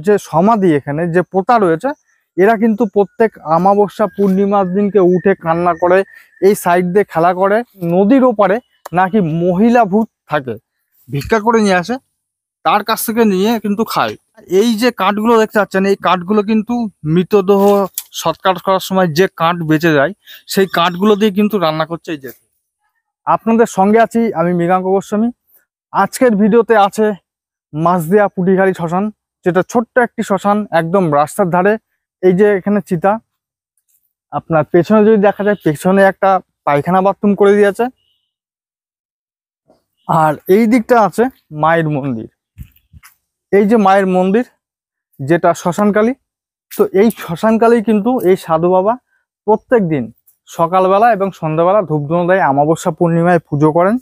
যে সমাধি এখানে যে পোতা রয়েছে, এরা কিন্তু প্রত্যেক অমাবস্যা পূর্ণিমার দিনকে উঠে কান্না করে, এই সাইড দিয়ে খেলা করে। নদীর ওপারে নাকি মহিলা ভূত থাকে, ভিক্ষা করে নিয়ে আসে, তার কাছ থেকে নিয়ে কিন্তু খায়। এই যে কাঠগুলো দেখতে পাচ্ছেন, এই কাঠগুলো কিন্তু মৃতদেহ সৎকার করার সময় যে কাঠ বেঁচে যায়, সেই কাঠগুলো দিয়ে কিন্তু রান্না করছে এই যে। আপনাদের সঙ্গে আছি আমি মৃগাঙ্ক গোস্বামী। আজকের ভিডিওতে আছে মাঝদিয়া পুটিখালি শ্মশান, যেটা ছোট্ট একটি শ্মশান একদম রাস্তার ধারে। এই যে এখানে চিতা, আপনার পেছনে যদি দেখা যায়, পেছনে একটা পায়খানা বাথরুম করে দিয়েছে। আর এই দিকটা আছে মায়ের মন্দির। এই যে মায়ের মন্দির, যেটা শ্মশানকালী। তো এই শ্মশানকালী কিন্তু এই সাধু বাবা প্রত্যেক দিন সকালবেলা এবং সন্ধ্যাবেলা ধূপধুনো দেয়, অমাবস্যা পূর্ণিমায় পুজো করেন।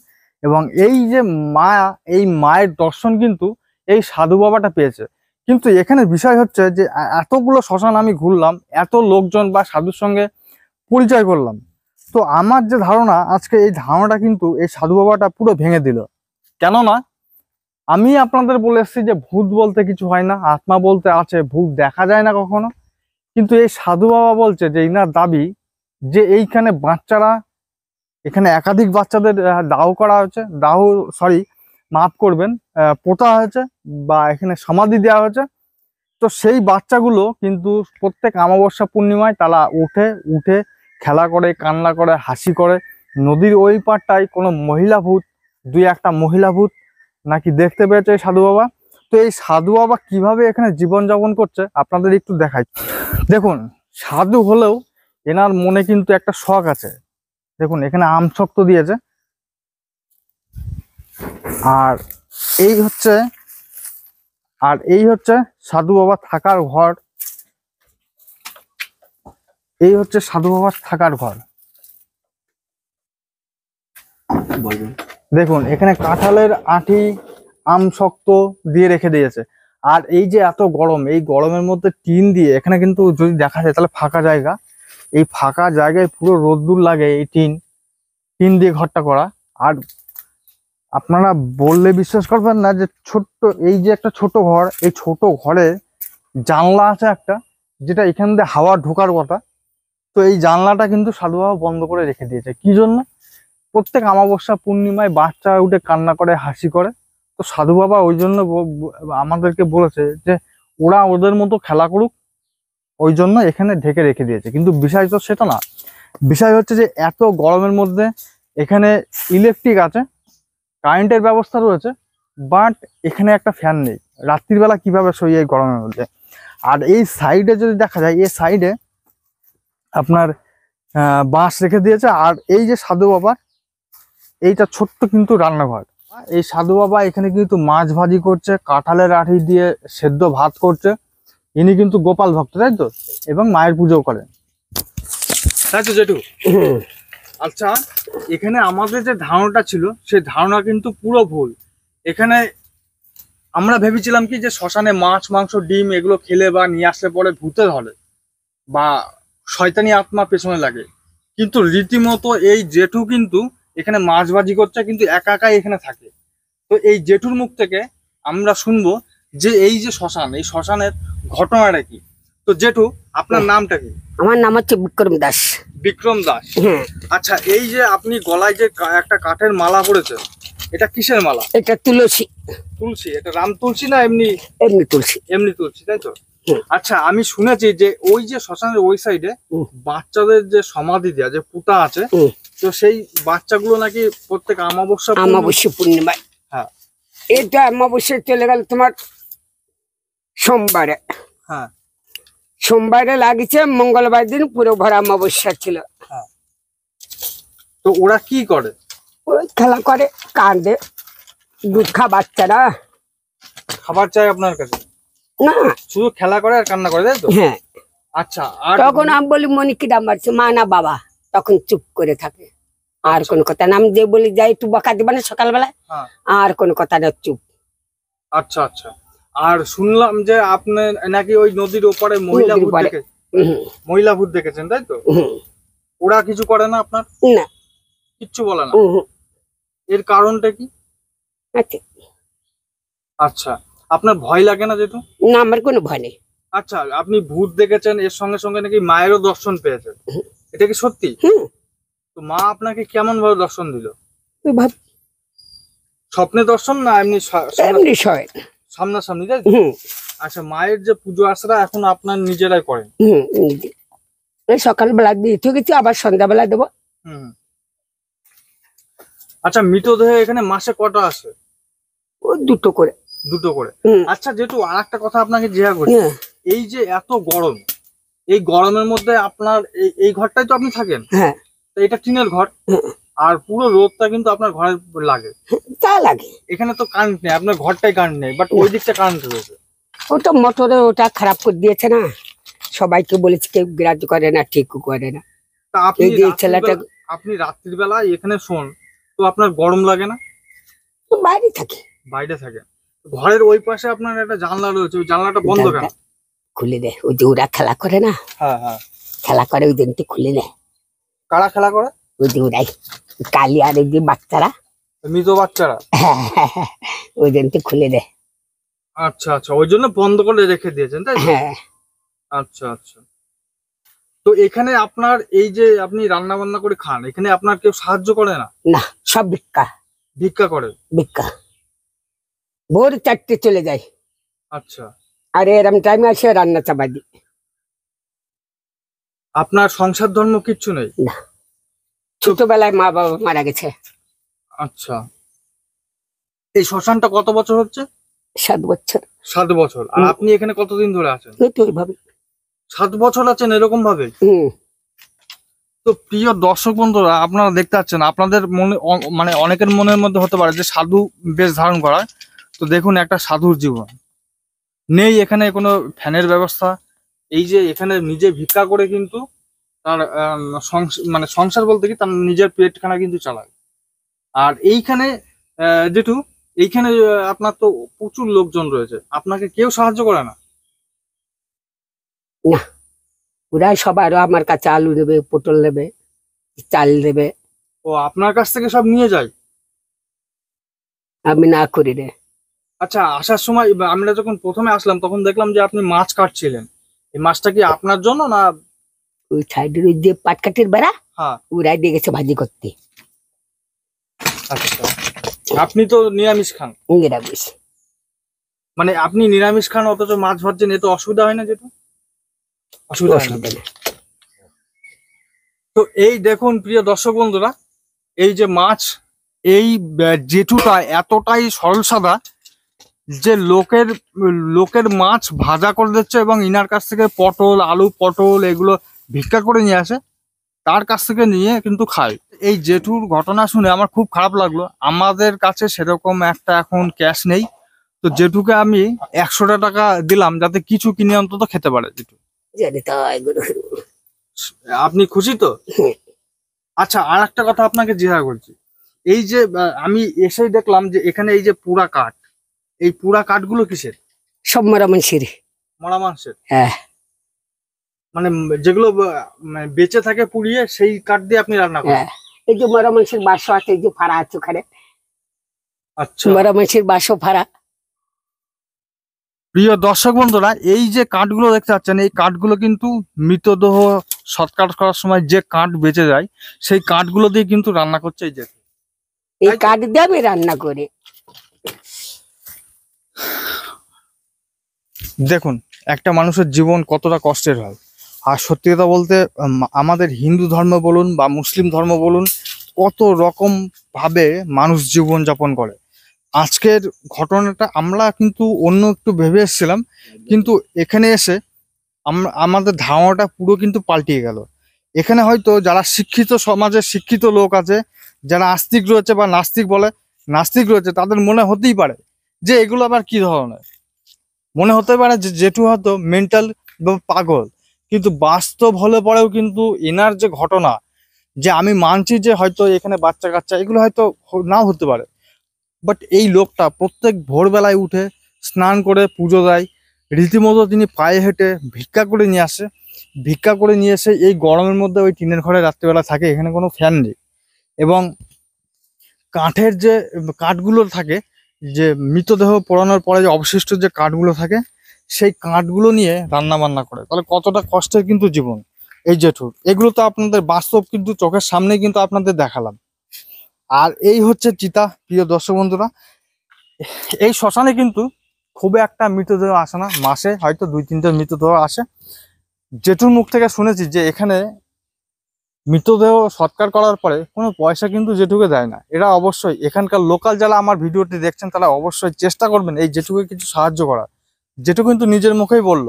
এবং এই যে মা, এই মায়ের দর্শন কিন্তু এই সাধু বাবাটা পেয়েছে। কিন্তু এখানে বিষয় হচ্ছে যে এতগুলো শ্মশান আমি ঘুরলাম, এত লোকজন বা সাধুর সঙ্গে পরিচয় করলাম, তো আমার যে ধারণা, আজকে এই ধারণাটা কিন্তু এই সাধু বাবাটা পুরো ভেঙে দিল। কেননা আমি আপনাদের বলে এসেছি যে ভূত বলতে কিছু হয় না, আত্মা বলতে আছে, ভূত দেখা যায় না কখনো। কিন্তু এই সাধু বাবা বলছে যে ইনার দাবি যে এইখানে বাচ্চারা, এখানে একাধিক বাচ্চাদের দাহ করা হয়েছে, মাফ করবেন, পোতা হয়েছে বা এখানে সমাধি দেওয়া হয়েছে। তো সেই বাচ্চাগুলো কিন্তু প্রত্যেক অমাবস্যা পূর্ণিমায় তারা উঠে উঠে খেলা করে, কান্না করে, হাসি করে। নদীর ওই পারটায় কোনো মহিলা ভূত, দুই একটা মহিলা ভূত নাকি দেখতে পেয়েছে এই সাধু বাবা। তো এই সাধু বাবা কিভাবে এখানে জীবনযাপন করছে আপনাদের একটু দেখাই। দেখুন, সাধু হলেও এনার মনে কিন্তু একটা শখ আছে। দেখুন এখানে আমশক্ত দিয়েছে। আর এই হচ্ছে সাধু বাবা থাকার ঘর। এই হচ্ছে সাধু বাবার থাকার ঘর। দেখুন এখানে কাঁঠালের আঁটি, আমশক্ত দিয়ে রেখে দিয়েছে। আর এই যে এত গরম, এই গরমের মধ্যে টিন দিয়ে, এখানে কিন্তু যদি দেখা যায় তাহলে ফাঁকা জায়গা, এই ফাঁকা জায়গায় পুরো রোদ্দুর লাগে। এই টিন দিয়ে ঘরটা করা। আর আপনারা বললে বিশ্বাস করবেন না যে এই যে একটা ছোট ঘর, এই ছোট ঘরে জানলা আছে একটা, যেটা এখান দিয়ে হাওয়া ঢোকার কথা। তো এই জানলাটা কিন্তু সাধু বাবা বন্ধ করে রেখে দিয়েছে। কি জন্য? প্রত্যেক অমাবস্যা পূর্ণিমায় বাচ্চা উঠে কান্না করে, হাসি করে। তো সাধু বাবা ওই জন্য আমাদেরকে বলেছে যে ওরা ওদের মতো খেলা করুক, ওই জন্য এখানে ঢেকে রেখে দিয়েছে। কিন্তু বিষয় তো সেটা না। বিষয় হচ্ছে যে এত গরমের মধ্যে এখানে ইলেকট্রিক আছে, কারেন্টের ব্যবস্থা রয়েছে, বাট এখানে একটা ফ্যান নেই। রাত্রিবেলা কিভাবে শোয় এই গরমের মধ্যে? আর এই সাইডে যদি দেখা যায়, এই সাইডে আপনার বাঁশ রেখে দিয়েছে। আর এই যে সাধু বাবা, এইটা ছোট্ট কিন্তু রান্নাঘর। এই সাধু বাবা এখানে কিন্তু মাছ ভাজি করছে, কাঁঠালের আঁটি দিয়ে সেদ্ধ ভাত করছে। ইনি কিন্তু গোপাল ভক্ত, তাই তো? এবং মায়ের পুজো করেন, তাই তো জেঠু? আচ্ছা, এখানে আমাদের যে ধারণাটা ছিল, সেই ধারণা কিন্তু পুরো ভুল। এখানে আমরা ভেবেছিলাম কি যে শ্মশানে মাছ, মাংস, ডিম এগুলো খেলে বা নিয়ে আসলে পরে ভূতে ধরে বা শয়তানি আত্মা পেছনে লাগে। কিন্তু রীতিমতো এই জেঠু কিন্তু এখানে মাছ ভাজি করছে, কিন্তু একা একাই এখানে থাকে। তো এই জেঠুর মুখ থেকে আমরা শুনবো যে এই যে শ্মশান, এই শ্মশানের ঘটনাটা কি। তো জেঠু, আপনার নামটা কি? আমার নাম হচ্ছে বিক্রম দাস। বিক্রম দাস। আচ্ছা, এই যে আপনি গলায় যে একটা কাঠের মালা পড়েছে, এটা কিসের মালা? এটা তুলসী। তুলসী? এটা রাম তুলসী না এমনি? এমনি তুলসী। এমনি তুলসী, তাই তো? আচ্ছা, আমি শুনেছি যে ওই যে শ্মশানের ওই সাইডে বাচ্চাদের যে সমাধি দেওয়া, যে পুঁতা আছে, তো সেই বাচ্চাগুলো নাকি প্রত্যেক অমাবস্যা পূর্ণিমায়, হ্যাঁ, এটা অমাবস্যা চলে গেল তোমার সোমবারে। হ্যাঁ, সোমবারে লাগিয়েছে, মঙ্গলবার দিন পুরো ভরা অমাবস্যা ছিল। হ্যাঁ। তো ওরা কি করে? ওই খেলা করে, কাঁদে, দুধ খা বাচ্চারা। খাবার চাই আপনার কাছে? না, শুধু খেলা করে আর কান্না করে, তাই তো? হ্যাঁ। আচ্ছা, আর তখন আমি বলি মনি কি দাম বাড়ছে, মা না বাবা, তখন চুপ করে থাকে। আর কোন কথা না, আমি যে বলি যাই একটু বকা দিবা না সকালবেলা, আর কোন কথা না, চুপ। আচ্ছা, আচ্ছা। আর শুনলাম যে আপনি নাকি ওই নদীর ওপারে মহিলা ভূত দেখেছেন, তাই তো? ওরা কিছু করে না আপনার? না, কিচ্ছু বলে না। এর কারণটা কি? আচ্ছা, আচ্ছা, আপনার ভয় লাগে না যেটু? না, আমার কোনো ভয় নেই। আচ্ছা, আপনি ভূত দেখেছেন, এর সঙ্গে সঙ্গে নাকি মায়েরও দর্শন পেয়েছেন, এটা কি সত্যি? হুম। তো মা আপনাকে কেমন ভাবে দর্শন দিল? ওই ভাব স্বপ্নে দর্শন না এমনি এমনি সয়। সামনাসামনি, তাই তো? হুম আচ্ছা, মায়ের যে পুজো আর্চনা এখন আপনার নিজেরাই করেন? হুম নিজে। ওই সকালবেলা দিতে গেছি, আবার সন্ধ্যাবেলা দেবো। হুম। আচ্ছা, মৃতদেহ এখানে মাসে কটা আসে? ও দুটো করে। দুটো করে। হুম। আচ্ছা, যেটু আর একটা কথা আপনাকে জিজ্ঞাসা করি, হ্যাঁ এই যে এত গরম, এই গরমের মধ্যে আপনার এই ঘরটাই তো আপনি থাকেন, হ্যাঁ তো এটা টিনের ঘর, হ্যাঁ, আর পুরো রোদটা কিন্তু আপনার ঘরে লাগে। তা লাগে। এখানে তো কারেন্ট নেই, আপনার ঘরটাই কারেন্ট নেই, বাট ওই দিকটা কারেন্ট রয়েছে। ওটা মোটরে ওটা খারাপ করে দিয়েছে না, সবাইকে বলেছে, কেউ গ্রাহ্য করে না, ঠিকও করে না। তা আপনি এই যে ছেলেটা আপনি রাত্রিবেলা এখানে শোন, তো আপনার গরম লাগে না? বাইরে থাকে। বাইরে থাকেন, ঘরের ওই পাশে আপনার একটা জানলা রয়েছে, ওই জানলাটা বন্ধ কেন? খুলে দেয়, ওই যে ওরা খেলা করে না, হ্যাঁ হ্যাঁ। খেলা করে ওই দিনটি খুলে দেয়। কারা খেলা করে? ওই যে ওরাই কালি আর ওই যে বাচ্চারা, মৃত বাচ্চারা? ওই দিনটি খুলে দেয়। আচ্ছা আচ্ছা, ওই জন্য বন্ধ করে রেখে দিয়েছেন, তাই তো? হ্যাঁ। আচ্ছা আচ্ছা। তো এখানে আপনার এই যে আপনি রান্না বান্না করে খান, এখানে আপনার কেউ সাহায্য করে না? না, সব ভিক্ষা। ভিক্ষা করে? ভিক্ষা। ভোর 4টে চলে যায়, আচ্ছা। আর এরম টাইমে আসে রান্না চাপা দিই। আপনার সংসার ধর্ম কিচ্ছু নেই? না, ছোটবেলায় মা বাবা মারা গেছে। আচ্ছা, এই শ্মশানটা কত বছর হচ্ছে? 7 বছর। 7 বছর। আর আপনি এখানে কতদিন ধরে আছেন? এই তো ওইভাবে। 7 বছর আছেন এরকম ভাবে? হুম। তো প্রিয় দর্শক বন্ধুরা, আপনারা দেখতে পাচ্ছেন, আপনাদের মনে মানে অনেকের মনের মধ্যে হতে পারে যে সাধু বেশ ধারণ করা, তো দেখুন একটা সাধুর জীবন। নেই এখানে কোনো ফ্যানের ব্যবস্থা, এই যে এখানে নিজে ভিক্ষা করে কিন্তু তার মানে সংসার বলতে কি তার নিজের পেটখানা কিন্তু চালায়। আর এইখানে যেটু এইখানে আপনার তো প্রচুর লোকজন রয়েছে, আপনাকে কেউ সাহায্য করে না? না, ওরাই সবার আমার কাছে আলু নেবে, পটল নেবে, চাল নেবে, ও আপনার কাছ থেকে সব নিয়ে যায়? আমি না করি রে। আচ্ছা, আসার সময় আমরা যখন প্রথমে আসলাম তখন দেখলাম যে আপনি মাছ কাটছিলেন, এই মাছটা কি আপনার জন্য না? ওই সাইডের ওই যে পাটকাঠির বেড়া, হ্যাঁ। ওরাই দিয়ে গেছে ভাজি করতে। আচ্ছা, আপনি তো নিরামিষ খান, নিরামিষ। মানে আপনি নিরামিষ খান অথচ মাছ ভাজছেন, এ তো অসুবিধা হয় না? যেটা অসুবিধা হয় না। অসুবিধা নেই। তো এই দেখুন প্রিয় দর্শক বন্ধুরা, এই যে মাছ, এই জেঠুটা এতটাই সরল সাদা যে লোকের মাছ ভাজা করে দিচ্ছে, এবং ইনার কাছ থেকে পটল, আলু, পটল এগুলো ভিক্ষা করে নিয়ে আসে, তার কাছ থেকে নিয়ে কিন্তু খায়। এই জেঠুর ঘটনা শুনে আমার খুব খারাপ লাগলো। আমাদের কাছে সেরকম একটা এখন ক্যাশ নেই, তো জেঠুকে আমি 100 টাকা দিলাম যাতে কিছু কিনে অন্তত খেতে পারে জেঠু। জানি তো এগুলো। আপনি খুশি তো? আচ্ছা, আর একটা কথা আপনাকে জিজ্ঞাসা করছি, এই যে আমি এসেই দেখলাম যে এখানে এই যে পুরা কাঠ, এই পুরা কাঠগুলো কিসের? সব মরা মানুষের। মরা মাংসের? হ্যাঁ। মানে যেগুলো মানে বেঁচে থাকে পুড়িয়ে, সেই কাঠ দিয়ে আপনি রান্না করেন? হ্যাঁ, এই যে মরা মানুষের বাসো আছে, এই যে ফাড়া আছে ওখানে। আচ্ছা। মরা মানুষের বাসো ফাড়া। প্রিয় দর্শক বন্ধুরা, এই যে কাঠগুলো দেখতে পাচ্ছেন, এই কাঠগুলো কিন্তু মৃতদেহ সৎকার করার সময় যে কাঠ বেঁচে যায়, সেই কাঠগুলো দিয়ে কিন্তু রান্না করছে এই যে। এই কাঠ দিয়ে আমি রান্না করি। দেখুন একটা মানুষের জীবন কতটা কষ্টের হয়। আর সত্যি কথা বলতে আমাদের হিন্দু ধর্ম বলুন বা মুসলিম ধর্ম বলুন, কত রকম ভাবে মানুষ জীবন যাপন করে। আজকের ঘটনাটা আমরা কিন্তু অন্য একটু ভেবে এসেছিলাম, কিন্তু এখানে এসে আমাদের ধারণাটা পুরো কিন্তু পাল্টিয়ে গেল। এখানে হয়তো যারা শিক্ষিত, সমাজের শিক্ষিত লোক আছে, যারা আস্তিক রয়েছে বা নাস্তিক বলে, নাস্তিক রয়েছে, তাদের মনে হতেই পারে যে এগুলো আবার কি ধরনের, মনে হতে পারে যে জেঠু হয়তো মেন্টাল বা পাগল। কিন্তু বাস্তব হলে পরেও কিন্তু এনার যে ঘটনা, যে আমি মানছি যে হয়তো এখানে বাচ্চা কাচ্চা এগুলো হয়তো নাও হতে পারে, বাট এই লোকটা প্রত্যেক ভোরবেলায় উঠে স্নান করে পুজো দেয়, রীতিমতো তিনি পায়ে হেঁটে ভিক্ষা করে নিয়ে আসে, ভিক্ষা করে নিয়ে এসে এই গরমের মধ্যে ওই টিনের ঘরে রাত্রিবেলা থাকে। এখানে কোনো ফ্যান নেই, এবং কাঠের যে কাঠগুলো থাকে যে মৃতদেহ পোড়ানোর পরে যে অবশিষ্ট যে কাঠগুলো থাকে সেই কাঠগুলো নিয়ে রান্না বান্না করে। তাহলে কতটা কষ্টের কিন্তু জীবন এই জেঠুর। এগুলো তো আপনাদের বাস্তব কিন্তু চোখের সামনে কিন্তু আপনাদের দেখালাম। আর এই হচ্ছে চিতা। প্রিয় দর্শক বন্ধুরা, এই শ্মশানে কিন্তু খুব একটা মৃতদেহ আসে না, মাসে হয়তো 2-3টা মৃতদেহ আসে। জেঠুর মুখ থেকে শুনেছি যে এখানে মৃতদেহ সৎকার করার পরে কোনো পয়সা কিন্তু জেঠুকে দেয় না। এরা অবশ্যই এখানকার লোকাল যারা আমার ভিডিওটি দেখছেন তারা অবশ্যই চেষ্টা করবেন এই জেঠুকে কিছু সাহায্য করার। জেঠু কিন্তু নিজের মুখেই বলল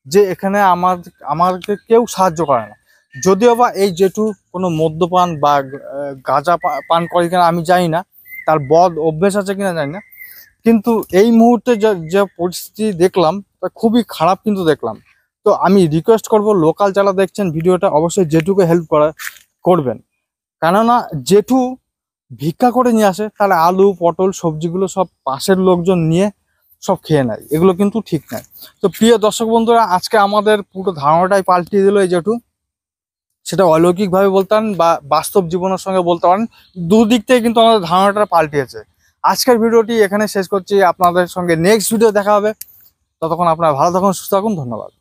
যে এখানে আমাকে কেউ সাহায্য করে না। যদিও বা এই জেঠু কোনো মদ্যপান বা গাঁজা পান করে কিনা আমি জানি না, তার বদ অভ্যেস আছে কিনা জানি না, কিন্তু এই মুহূর্তে যে পরিস্থিতি দেখলাম তা খুবই খারাপ কিন্তু দেখলাম। তো আমি রিকোয়েস্ট করব লোকাল যারা দেখছেন ভিডিওটা অবশ্যই জেঠুকে হেল্প করবেন। কেননা জেঠু ভিক্ষা করে নিয়ে আসে, তাহলে আলু পটল সবজিগুলো সব পাশের লোকজন নিয়ে সব খেয়ে নেয়, এগুলো কিন্তু ঠিক নয়। তো প্রিয় দর্শক বন্ধুরা, আজকে আমাদের পুরো ধারণাটাই পাল্টিয়ে দিল এই জেঠু। সেটা অলৌকিকভাবে বলতে পারেন বা বাস্তব জীবনের সঙ্গে বলতে পারেন, দুদিক থেকে কিন্তু আমাদের ধারণাটা পাল্টিয়েছে। আজকের ভিডিওটি এখানে শেষ করছি, আপনাদের সঙ্গে নেক্সট ভিডিও দেখা হবে। ততক্ষণ আপনারা ভালো থাকুন, সুস্থ থাকুন, ধন্যবাদ।